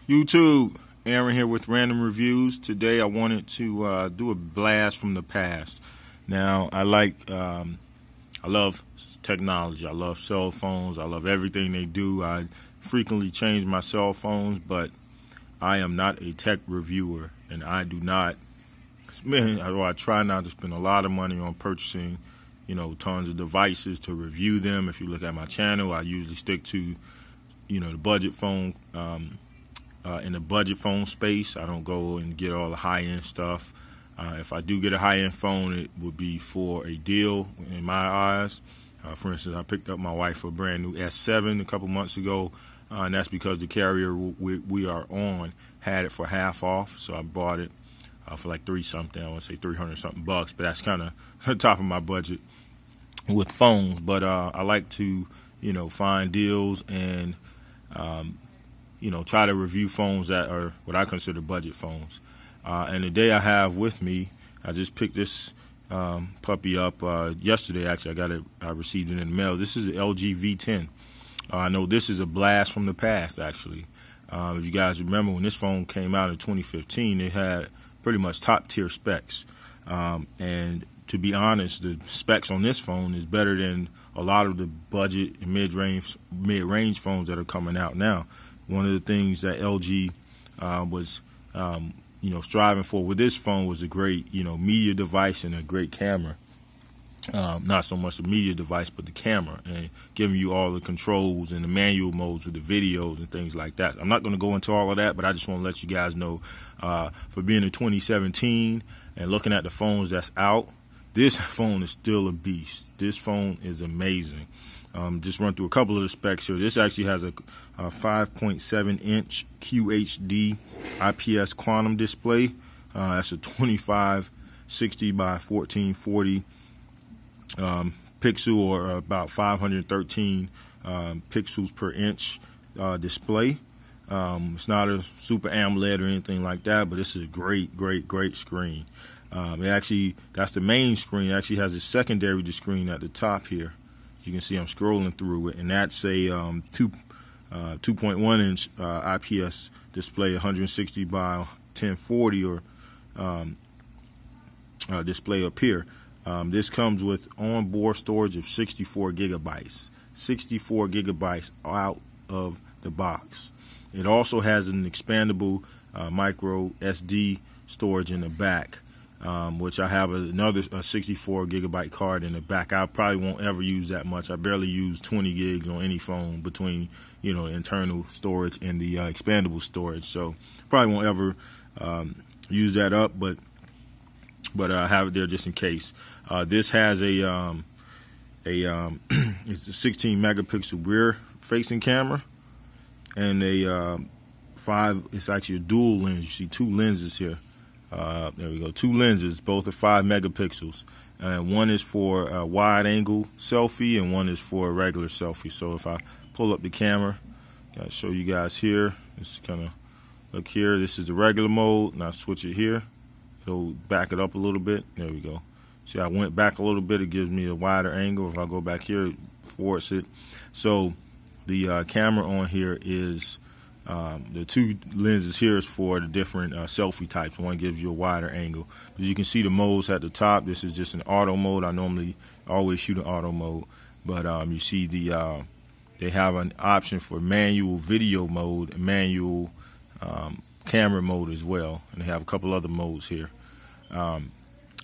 YouTube, Aaron here with Random Reviews. Today I wanted to do a blast from the past. Now I love technology. I love cell phones. I love everything they do. I frequently change my cell phones, but I am not a tech reviewer, and I try not to spend a lot of money on purchasing, tons of devices to review them. If you look at my channel, I usually stick to, the budget phone. In the budget phone space, I don't go and get all the high-end stuff. If I do get a high-end phone, it would be for a deal in my eyes. For instance, I picked up my wife a brand new S7 a couple months ago, and that's because the carrier we are on had it for half off. So I bought it for like $3-something. I want to say $300-something bucks, but that's kind of the top of my budget with phones. But I like to, find deals and try to review phones that are what I consider budget phones. And today I have with me, I just picked this puppy up yesterday. Actually, I received it in the mail. This is the LG V10. I know this is a blast from the past, actually. If you guys remember, when this phone came out in 2015, it had pretty much top-tier specs. And to be honest, the specs on this phone is better than a lot of the budget and mid-range phones that are coming out now. One of the things that LG was, striving for with this phone was a great, media device and a great camera. Not so much the media device, but the camera, and giving you all the controls and the manual modes with the videos and things like that. I'm not going to go into all of that, but I just want to let you guys know, for being in 2017 and looking at the phones that's out, this phone is still a beast. This phone is amazing. Just run through a couple of the specs here. This actually has a 5.7-inch QHD IPS quantum display. That's a 2560 by 1440 pixel, or about 513 pixels per inch display. It's not a super AMOLED or anything like that, but it's a great screen. That's the main screen. It actually has a secondary screen at the top here. You can see I'm scrolling through it, and that's a 2.1-inch IPS display, 160 by 1040 or display up here. This comes with onboard storage of 64 gigabytes. 64 gigabytes out of the box. It also has an expandable micro SD storage in the back. Which I have another 64 gigabyte card in the back. I probably won't ever use that much. I barely use 20 gigs on any phone between, the internal storage and the expandable storage. So probably won't ever use that up, but I have it there just in case. This has it's a 16 megapixel rear facing camera, and it's actually a dual lens. You see two lenses here. There we go. Two lenses, both are 5 megapixels. One is for a wide angle selfie, and one is for a regular selfie. So if I pull up the camera, I'll show you guys here. Just kind of look here. This is the regular mode, and I switch it here. It'll back it up a little bit. There we go. See, I went back a little bit. It gives me a wider angle. If I go back here, it forces it. So the camera on here is the two lenses here is for the different selfie types. One gives you a wider angle. But you can see the modes at the top. This is just an auto mode. I normally always shoot in auto mode, but you see they have an option for manual video mode and manual camera mode as well, and they have a couple other modes here.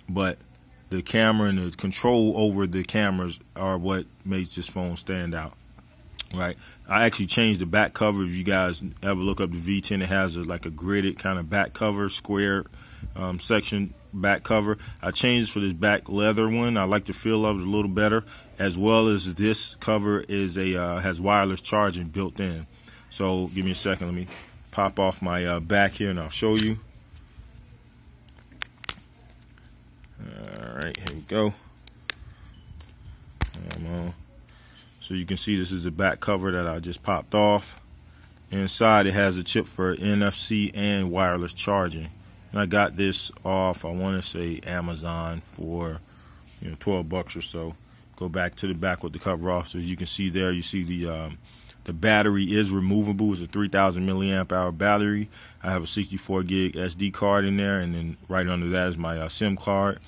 But the camera and the control over the cameras are what makes this phone stand out. Right, I actually changed the back cover. If you guys ever look up the V10, it has like a gridded kind of back cover, square section back cover. I changed it for this back leather one. I like the feel of it a little better, as well as this cover is has wireless charging built in. So give me a second. Let me pop off my back here, and I'll show you. All right, here we go. Come on. So you can see this is the back cover that I just popped off. Inside it has a chip for NFC and wireless charging. And I got this off, I want to say Amazon for 12 bucks or so. Go back to the back with the cover off. So as you can see there, you see the The battery is removable. It's a 3,000 milliamp hour battery. I have a 64 gig SD card in there, and then right under that is my SIM card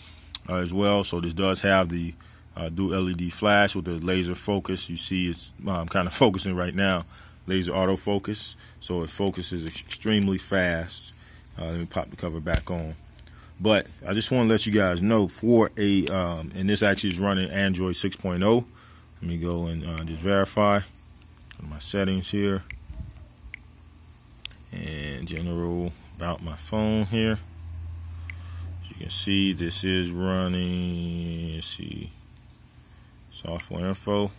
as well. So this does have the dual LED flash with the laser focus. You see it's kind of focusing right now. Laser autofocus, so it focuses extremely fast. Let me pop the cover back on. But I just want to let you guys know for a, and this actually is running Android 6.0. Let me go and just verify my settings here. And general about my phone here. As you can see, this is running, let's see, software info. You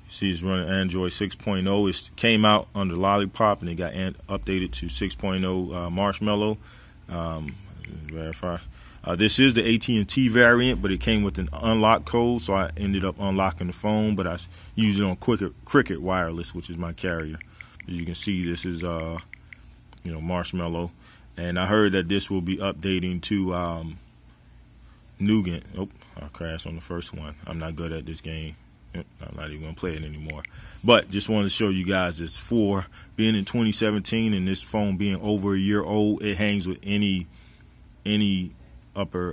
see it's running Android 6.0. It came out under Lollipop and it got updated to 6.0 Marshmallow. Verify. This is the AT&T variant, but it came with an unlock code, so I ended up unlocking the phone, but I used it on Cricket Wireless, which is my carrier. As you can see, this is Marshmallow, and I heard that this will be updating to Nougat. Oh, I crashed on the first one. I'm not good at this game. I'm not even gonna play it anymore. But just wanted to show you guys this, for being in 2017 and this phone being over a year old, it hangs with any upper,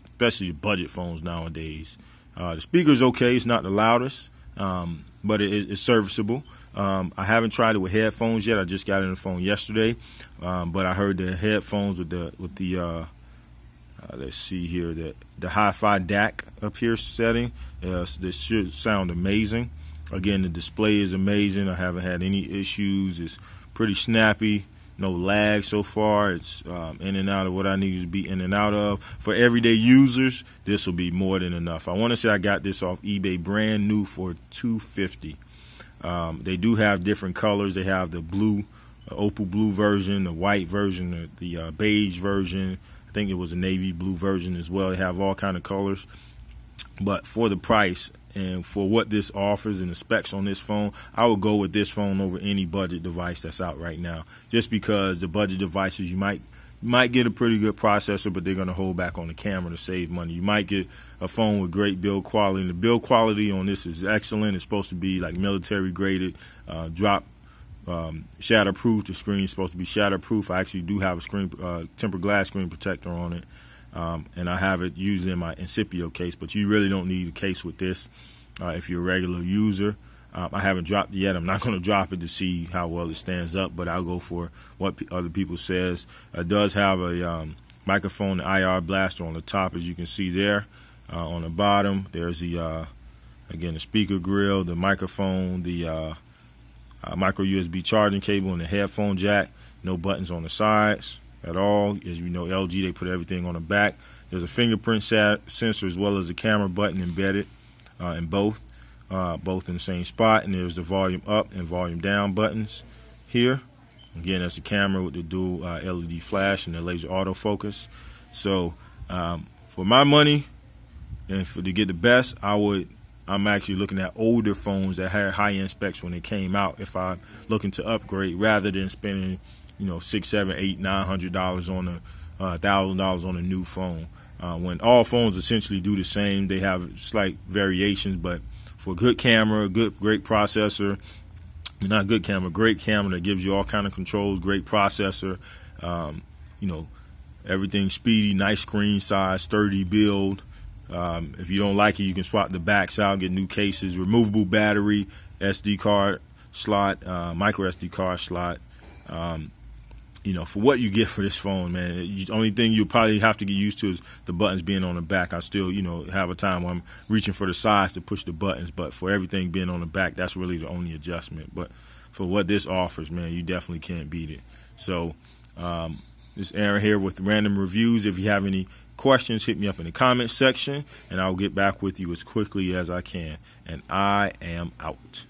especially budget phones nowadays. The speaker's okay. It's not the loudest, but it's serviceable. I haven't tried it with headphones yet. I just got in the phone yesterday, but I heard the headphones with the let's see here, the hi-fi DAC up here setting, this should sound amazing. Again, the display is amazing. I haven't had any issues. It's pretty snappy, no lag so far. It's in and out of what I need to be in and out of. For everyday users, this will be more than enough. I want to say I got this off eBay brand new for $250. They do have different colors. They have the blue, opal blue version, the white version, the beige version. I think it was a navy blue version as well. They have all kind of colors. But for the price and for what this offers and the specs on this phone, I would go with this phone over any budget device that's out right now. Just because the budget devices, you might get a pretty good processor, but they're going to hold back on the camera to save money. You might get a phone with great build quality, and the build quality on this is excellent. It's supposed to be like military graded, drop shatterproof. The screen is supposed to be shatterproof. I actually do have a screen tempered glass screen protector on it, and I have it used in my Incipio case, but you really don't need a case with this if you're a regular user. I haven't dropped it yet. I'm not going to drop it to see how well it stands up, but I'll go for what other people says. It does have a microphone, the IR blaster on the top, as you can see there. On the bottom, there's the again, the speaker grill, the microphone, the micro USB charging cable, and the headphone jack. No buttons on the sides at all. As you know, LG, they put everything on the back. There's a fingerprint sensor as well as a camera button embedded in both in the same spot. And there's the volume up and volume down buttons here. Again, that's the camera with the dual LED flash and the laser autofocus. So for my money and to get the best, I'm actually looking at older phones that had high-end specs when they came out if I'm looking to upgrade, rather than spending, $600, $700, $800, $900 on $1,000 on a new phone. When all phones essentially do the same, they have slight variations, but for good camera, great processor, not good camera, great camera that gives you all kind of controls, great processor, everything speedy, nice screen size, sturdy build. If you don't like it, you can swap the backs out, get new cases, removable battery, SD card slot, micro SD card slot. For what you get for this phone, man, the only thing you'll probably have to get used to is the buttons being on the back. I still, have a time when I'm reaching for the sides to push the buttons, but for everything being on the back, that's really the only adjustment. But for what this offers, man, you definitely can't beat it. So, this Aaron here with Random Reviews. If you have any questions, hit me up in the comments section, and I'll get back with you as quickly as I can. And I am out.